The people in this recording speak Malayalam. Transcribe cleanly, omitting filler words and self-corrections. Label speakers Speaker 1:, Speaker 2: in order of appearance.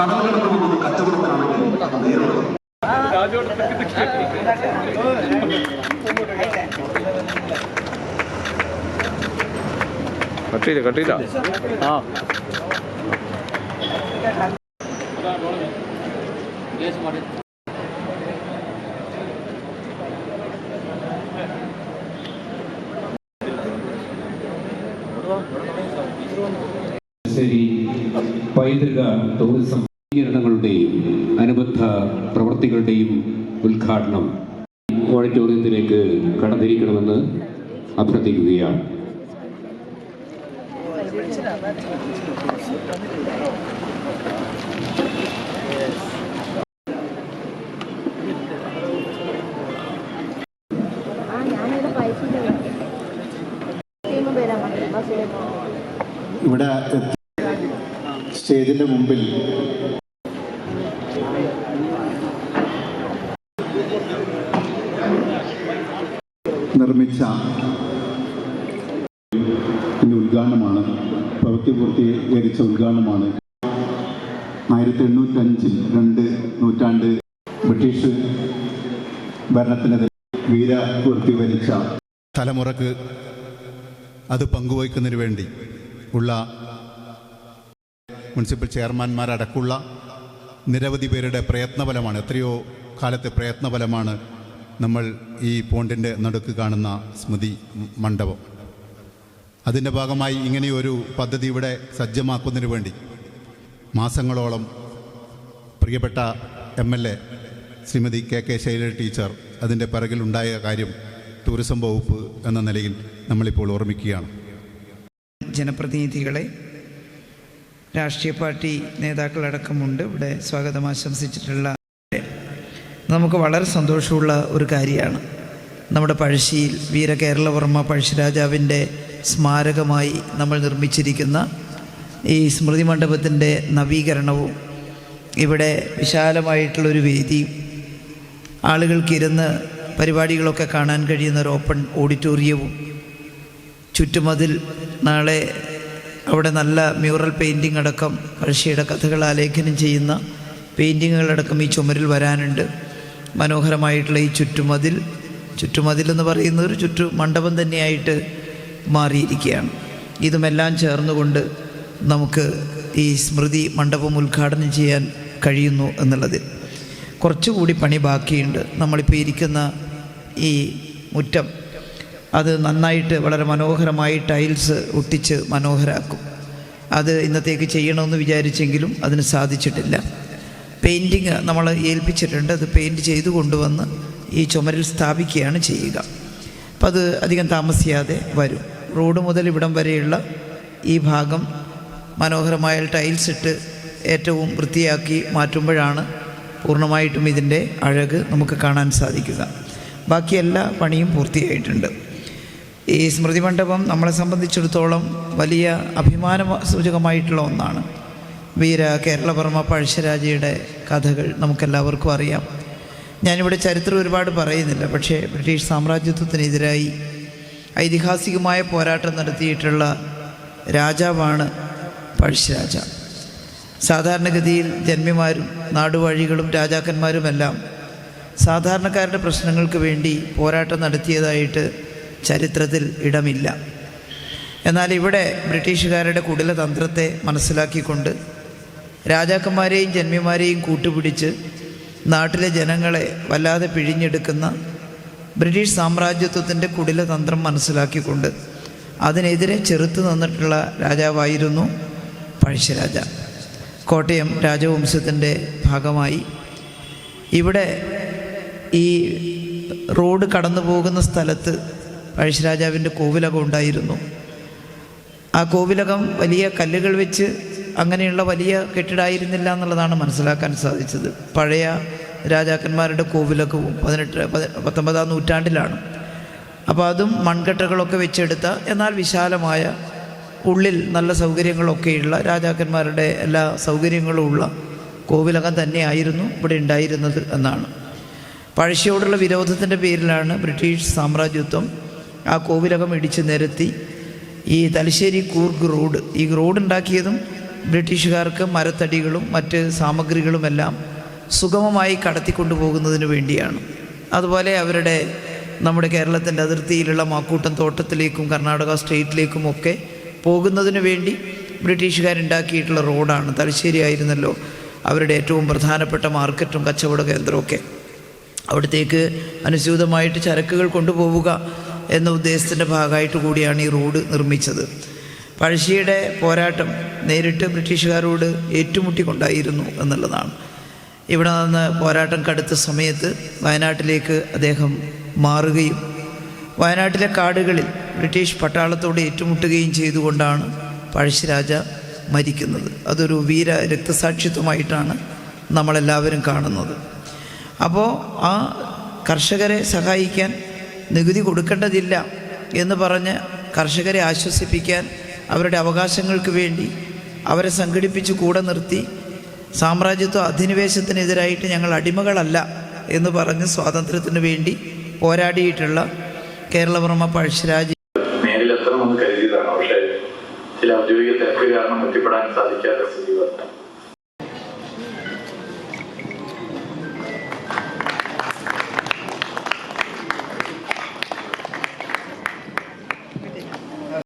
Speaker 1: കടലുകൾക്ക് പോകുന്ന കച്ചവടത്തിനാണെങ്കിൽ നേരിടുന്നത്.
Speaker 2: കട്ടിയില്ല ആ
Speaker 3: പൈതൃക ടൂറിസം സമ്മേളനങ്ങളുടെയും അനുബന്ധ പ്രവൃത്തികളുടെയും ഉദ്ഘാടനം ഓഡിറ്റോറിയത്തിലേക്ക് കടന്നിരിക്കണമെന്ന് അഭ്യർത്ഥിക്കുകയാണ്.
Speaker 4: ഇവിടെ സ്റ്റേജിന്റെ മുമ്പിൽ നിർമ്മിച്ച ഉദ്ഘാടനമാണ്, പ്രവൃത്തി പൂർത്തീകരിച്ച ഉദ്ഘാടനമാണ്. 1805 2 നൂറ്റാണ്ട് ബ്രിട്ടീഷ് ഭരണത്തിനെതിരെ വീരപൂർത്തി വരിച്ച തലമുറക്ക് അത് പങ്കുവയ്ക്കുന്നതിന് വേണ്ടി ഉള്ള മുനിസിപ്പൽ ചെയർമാൻമാരടക്കമുള്ള നിരവധി പേരുടെ പ്രയത്നഫലമാണ്, എത്രയോ കാലത്തെ പ്രയത്നഫലമാണ് നമ്മൾ ഈ പോണ്ടിൻ്റെ നടുക്ക് കാണുന്ന സ്മൃതി മണ്ഡപം. അതിൻ്റെ ഭാഗമായി ഇങ്ങനെയൊരു പദ്ധതി ഇവിടെ സജ്ജമാക്കുന്നതിന് വേണ്ടി മാസങ്ങളോളം പ്രിയപ്പെട്ട MLA Shrimati KK Shailaja teacher അതിൻ്റെ പിറകിലുണ്ടായ കാര്യം ടൂറിസം വകുപ്പ് എന്ന നിലയിൽ നമ്മളിപ്പോൾ ഓർമ്മിക്കുകയാണ്.
Speaker 5: ജനപ്രതിനിധികളെ, രാഷ്ട്രീയ പാർട്ടി നേതാക്കളടക്കമുണ്ട് ഇവിടെ സ്വാഗതം ആശംസിച്ചിട്ടുള്ള. നമുക്ക് വളരെ സന്തോഷമുള്ള ഒരു കാര്യമാണ്. നമ്മുടെ പഴശ്ശിയിൽ വീരകേരളവർമ്മ പഴശ്ശിരാജാവിൻ്റെ സ്മാരകമായി നമ്മൾ നിർമ്മിച്ചിരിക്കുന്ന ഈ സ്മൃതി മണ്ഡപത്തിൻ്റെ നവീകരണവും ഇവിടെ വിശാലമായിട്ടുള്ളൊരു വേദിയും ആളുകൾക്കിരുന്ന് പരിപാടികളൊക്കെ കാണാൻ കഴിയുന്ന ഒരു ഓപ്പൺ ഓഡിറ്റോറിയവും ചുറ്റുമതിൽ നാളെ അവിടെ നല്ല മ്യൂറൽ പെയിൻറ്റിംഗ് അടക്കം പഴശ്ശിയുടെ കഥകൾ ആലേഖനം ചെയ്യുന്ന പെയിൻറ്റിങ്ങുകളടക്കം ഈ ചുമരിൽ വരാനുണ്ട്. മനോഹരമായിട്ടുള്ള ഈ ചുറ്റുമതിൽ എന്ന് പറയുന്ന ഒരു മണ്ഡപം തന്നെയായിട്ട് മാറിയിരിക്കുകയാണ്. ഇതുമെല്ലാം ചേർന്നുകൊണ്ട് നമുക്ക് ഈ സ്മൃതി മണ്ഡപം ഉദ്ഘാടനം ചെയ്യാൻ കഴിയുന്നു എന്നുള്ളതിൽ കുറച്ചുകൂടി പണി ബാക്കിയുണ്ട്. നമ്മളിപ്പോൾ ഇരിക്കുന്ന ഈ മുറ്റം അത് നന്നായിട്ട് വളരെ മനോഹരമായി ടൈൽസ് ഒട്ടിച്ച് മനോഹരാക്കും. അത് ഇന്നത്തേക്ക് ചെയ്യണമെന്ന് വിചാരിച്ചെങ്കിലും അതിന് സാധിച്ചിട്ടില്ല. പെയിൻറ്റിങ് നമ്മൾ ഏൽപ്പിച്ചിട്ടുണ്ട്. അത് പെയിൻറ്റ് ചെയ്തു കൊണ്ടുവന്ന് ഈ ചുമരിൽ സ്ഥാപിക്കുകയാണ് ചെയ്യുക. അപ്പം അത് അധികം താമസിയാതെ വരും. റോഡ് മുതൽ ഇവിടം വരെയുള്ള ഈ ഭാഗം മനോഹരമായ ടൈൽസ് ഇട്ട് ഏറ്റവും വൃത്തിയാക്കി മാറ്റുമ്പോഴാണ് പൂർണ്ണമായിട്ടും ഇതിൻ്റെ അഴക് നമുക്ക് കാണാൻ സാധിക്കുക. ബാക്കി എല്ലാ പണിയും പൂർത്തിയായിട്ടുണ്ട്. ഈ സ്മൃതി മണ്ഡപം നമ്മളെ സംബന്ധിച്ചിടത്തോളം വലിയ അഭിമാന സൂചകമായിട്ടുള്ള ഒന്നാണ്. കേരളവർമ്മ പഴശ്ശിരാജയുടെ കഥകൾ നമുക്കെല്ലാവർക്കും അറിയാം. ഞാനിവിടെ ചരിത്രം ഒരുപാട് പറയുന്നില്ല, പക്ഷേ ബ്രിട്ടീഷ് സാമ്രാജ്യത്വത്തിനെതിരായി ഐതിഹാസികമായ പോരാട്ടം നടത്തിയിട്ടുള്ള രാജാവാണ് പഴശ്ശിരാജ. സാധാരണഗതിയിൽ ജന്മിമാരും നാടുവാഴികളും രാജാക്കന്മാരുമെല്ലാം സാധാരണക്കാരുടെ പ്രശ്നങ്ങൾക്ക് വേണ്ടി പോരാട്ടം നടത്തിയതായിട്ട് ചരിത്രത്തിൽ ഇടമില്ല. എന്നാൽ ഇവിടെ ബ്രിട്ടീഷുകാരുടെ കുടിലതന്ത്രത്തെ മനസ്സിലാക്കിക്കൊണ്ട് രാജാക്കന്മാരെയും ജന്മിമാരെയും കൂട്ടുപിടിച്ച് നാട്ടിലെ ജനങ്ങളെ വല്ലാതെ പിഴിഞ്ഞെടുക്കുന്ന ബ്രിട്ടീഷ് സാമ്രാജ്യത്വത്തിൻ്റെ കുടിലതന്ത്രം മനസ്സിലാക്കിക്കൊണ്ട് അതിനെതിരെ ചെറുത്തു നിന്നിട്ടുള്ള രാജാവായിരുന്നു പഴശ്ശിരാജ. കോട്ടയം രാജവംശത്തിൻ്റെ ഭാഗമായി ഇവിടെ ഈ റോഡ് കടന്നു പോകുന്ന സ്ഥലത്ത് പഴശ്ശിരാജാവിൻ്റെ കോവിലകം ഉണ്ടായിരുന്നു. ആ കോവിലകം വലിയ കല്ലുകൾ വെച്ച് അങ്ങനെയുള്ള വലിയ കെട്ടിടമായിരുന്നില്ല എന്നുള്ളതാണ് മനസ്സിലാക്കാൻ സാധിച്ചത്. പഴയ രാജാക്കന്മാരുടെ കോവിലകവും 19-ാം നൂറ്റാണ്ടിലാണ്. അപ്പോൾ അതും മൺകട്ടകളൊക്കെ വെച്ചെടുത്ത എന്നാൽ വിശാലമായ ഉള്ളിൽ നല്ല സൗകര്യങ്ങളൊക്കെയുള്ള രാജാക്കന്മാരുടെ എല്ലാ സൗകര്യങ്ങളും ഉള്ള കോവിലകം തന്നെയായിരുന്നു ഇവിടെ ഉണ്ടായിരുന്നത് എന്നാണ്. പഴശ്ശിയോടുള്ള വിരോധത്തിൻ്റെ പേരിലാണ് ബ്രിട്ടീഷ് സാമ്രാജ്യത്വം ആ കോവിലകം ഇടിച്ച് നിരത്തി ഈ തലശ്ശേരി കൂർഗ് റോഡ്, ഈ റോഡ് ഉണ്ടാക്കിയതും ബ്രിട്ടീഷുകാർക്ക് മരത്തടികളും മറ്റ് സാമഗ്രികളുമെല്ലാം സുഗമമായി കടത്തിക്കൊണ്ടുപോകുന്നതിന് വേണ്ടിയാണ്. അതുപോലെ അവരുടെ നമ്മുടെ കേരളത്തിൻ്റെ അതിർത്തിയിലുള്ള മാക്കൂട്ടം തോട്ടത്തിലേക്കും കർണാടക സ്റ്റേറ്റിലേക്കും ഒക്കെ പോകുന്നതിന് വേണ്ടി ബ്രിട്ടീഷുകാരുണ്ടാക്കിയിട്ടുള്ള റോഡാണ്. തലശ്ശേരി ആയിരുന്നല്ലോ അവരുടെ ഏറ്റവും പ്രധാനപ്പെട്ട മാർക്കറ്റും കച്ചവട കേന്ദ്രമൊക്കെ. അവിടത്തേക്ക് അനുസ്യൂതമായിട്ട് ചരക്കുകൾ കൊണ്ടുപോവുക എന്ന ഉദ്ദേശത്തിൻ്റെ ഭാഗമായിട്ട് കൂടിയാണ് ഈ റോഡ് നിർമ്മിച്ചത്. പഴശ്ശിയുടെ പോരാട്ടം നേരിട്ട് ബ്രിട്ടീഷുകാരോട് ഏറ്റുമുട്ടിക്കൊണ്ടായിരുന്നു എന്നുള്ളതാണ്. ഇവിടെ നിന്ന് പോരാട്ടം കടുത്ത സമയത്ത് വയനാട്ടിലേക്ക് അദ്ദേഹം മാറുകയും വയനാട്ടിലെ കാടുകളിൽ ബ്രിട്ടീഷ് പട്ടാളത്തോട് ഏറ്റുമുട്ടുകയും ചെയ്തുകൊണ്ടാണ് പഴശ്ശിരാജ മരിക്കുന്നത്. അതൊരു വീര രക്തസാക്ഷിത്വമായിട്ടാണ് നമ്മളെല്ലാവരും കാണുന്നത്. അപ്പോൾ ആ കർഷകരെ സഹായിക്കാൻ നികുതി കൊടുക്കേണ്ടതില്ല എന്ന് പറഞ്ഞ് കർഷകരെ ആശ്വസിപ്പിക്കാൻ അവരുടെ അവകാശങ്ങൾക്ക് വേണ്ടി അവരെ സംഘടിപ്പിച്ച് കൂടെ നിർത്തി സാമ്രാജ്യത്വ അധിനിവേശത്തിനെതിരായിട്ട് ഞങ്ങൾ അടിമകളല്ല എന്ന് പറഞ്ഞ് സ്വാതന്ത്ര്യത്തിന് വേണ്ടി പോരാടിയിട്ടുള്ള കേരളവർമ്മ പഴശ്ശിരാജ
Speaker 6: നേരിലെത്തണമെന്ന് കരുതിയതാണ്. പക്ഷേ ചില ഔദ്യോഗിക തിരക്ക് കാരണം എത്തിപ്പെടാൻ സാധിക്കാത്ത സ്ഥിതി വന്നു.